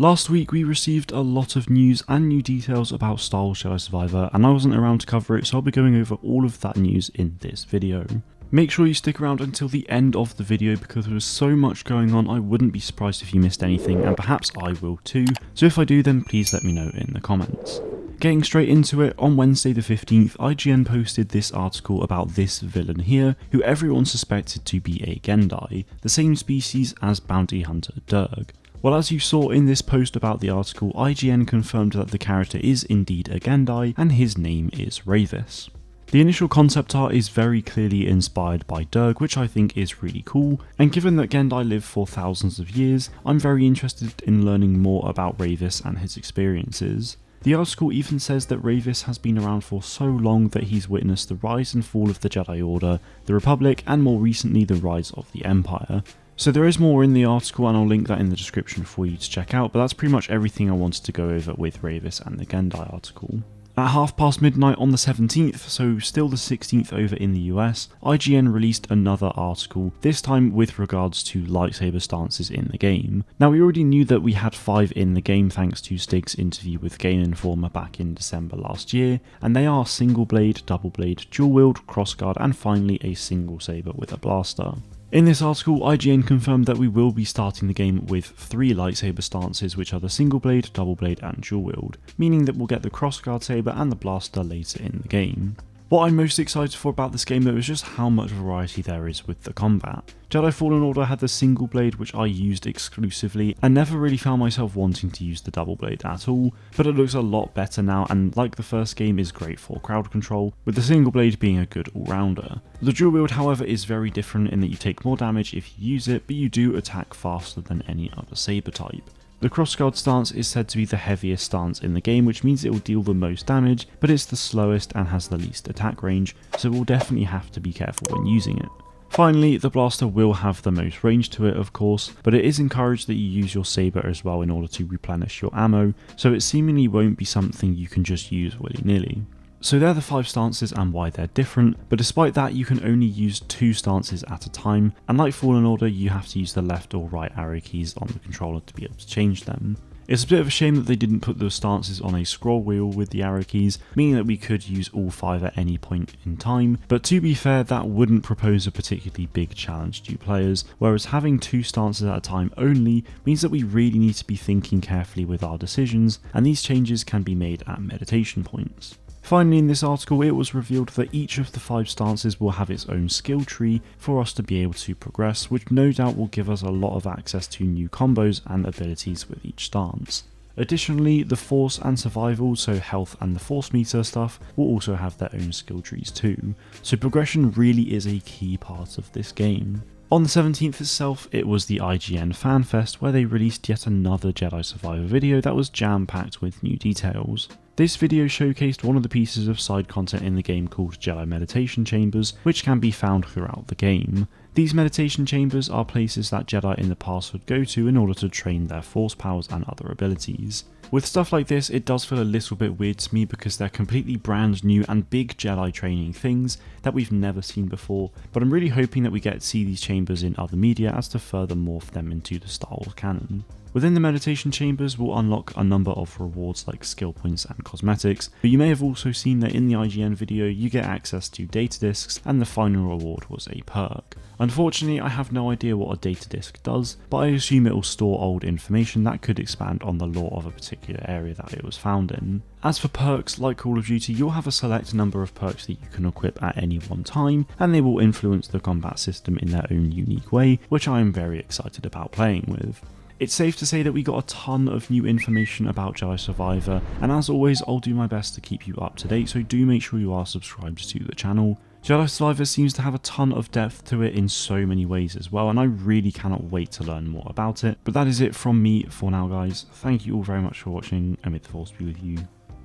Last week we received a lot of news and new details about Star Wars Jedi Survivor, and I wasn't around to cover it, so I'll be going over all of that news in this video. Make sure you stick around until the end of the video because there was so much going on. I wouldn't be surprised if you missed anything, and perhaps I will too, so if I do then please let me know in the comments. Getting straight into it, on Wednesday the 15th, IGN posted this article about this villain here, who everyone suspected to be a Gendai, the same species as bounty hunter Durg. Well, as you saw in this post about the article, IGN confirmed that the character is indeed a Gendai, and his name is Ravis. The initial concept art is very clearly inspired by Durg, which I think is really cool, and given that Gendai live for thousands of years, I'm very interested in learning more about Ravis and his experiences. The article even says that Ravis has been around for so long that he's witnessed the rise and fall of the Jedi Order, the Republic, and more recently the rise of the Empire. So there is more in the article and I'll link that in the description for you to check out, but that's pretty much everything I wanted to go over with Ravis and the Gendai article. At midnight on the 17th, so still the 16th over in the US, IGN released another article, this time with regards to lightsaber stances in the game. Now we already knew that we had 5 in the game thanks to Stig's interview with Game Informer back in December last year, and they are single blade, double blade, dual wield, crossguard, and finally a single saber with a blaster. In this article, IGN confirmed that we will be starting the game with 3 lightsaber stances, which are the single blade, double blade and dual wield, meaning that we'll get the crossguard saber and the blaster later in the game. What I'm most excited for about this game though is just how much variety there is with the combat. Jedi Fallen Order had the single blade which I used exclusively and never really found myself wanting to use the double blade at all, but it looks a lot better now and like the first game is great for crowd control, with the single blade being a good all-rounder. The dual wield however is very different in that you take more damage if you use it, but you do attack faster than any other saber type. The crossguard stance is said to be the heaviest stance in the game, which means it will deal the most damage, but it's the slowest and has the least attack range, so we'll definitely have to be careful when using it. Finally, the blaster will have the most range to it of course, but it is encouraged that you use your saber as well in order to replenish your ammo, so it seemingly won't be something you can just use willy-nilly. So they're the 5 stances and why they're different, but despite that you can only use 2 stances at a time, and like Fallen Order you have to use the left or right arrow keys on the controller to be able to change them. It's a bit of a shame that they didn't put those stances on a scroll wheel with the arrow keys, meaning that we could use all 5 at any point in time, but to be fair that wouldn't propose a particularly big challenge to players, whereas having 2 stances at a time only means that we really need to be thinking carefully with our decisions, and these changes can be made at meditation points. Finally in this article it was revealed that each of the 5 stances will have its own skill tree for us to be able to progress, which no doubt will give us a lot of access to new combos and abilities with each stance. Additionally, the Force and Survival, so health and the Force meter stuff, will also have their own skill trees too, so progression really is a key part of this game. On the 17th itself, it was the IGN FanFest where they released yet another Jedi Survivor video that was jam-packed with new details. This video showcased one of the pieces of side content in the game called Jedi Meditation Chambers, which can be found throughout the game. These meditation chambers are places that Jedi in the past would go to in order to train their force powers and other abilities. With stuff like this, it does feel a little bit weird to me because they're completely brand new and big Jedi training things that we've never seen before, but I'm really hoping that we get to see these chambers in other media as to further morph them into the Star Wars canon. Within the meditation chambers we'll unlock a number of rewards like skill points and cosmetics, but you may have also seen that in the IGN video you get access to data discs and the final reward was a perk. Unfortunately I have no idea what a data disc does, but I assume it will store old information that could expand on the lore of a particular area that it was found in. As for perks, like Call of Duty, you'll have a select number of perks that you can equip at any one time, and they will influence the combat system in their own unique way, which I am very excited about playing with. It's safe to say that we got a ton of new information about Jedi Survivor, and as always I'll do my best to keep you up to date, so do make sure you are subscribed to the channel. Jedi Survivor seems to have a ton of depth to it in so many ways as well, and I really cannot wait to learn more about it. But that is it from me for now guys, thank you all very much for watching, and may the Force be with you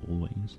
always.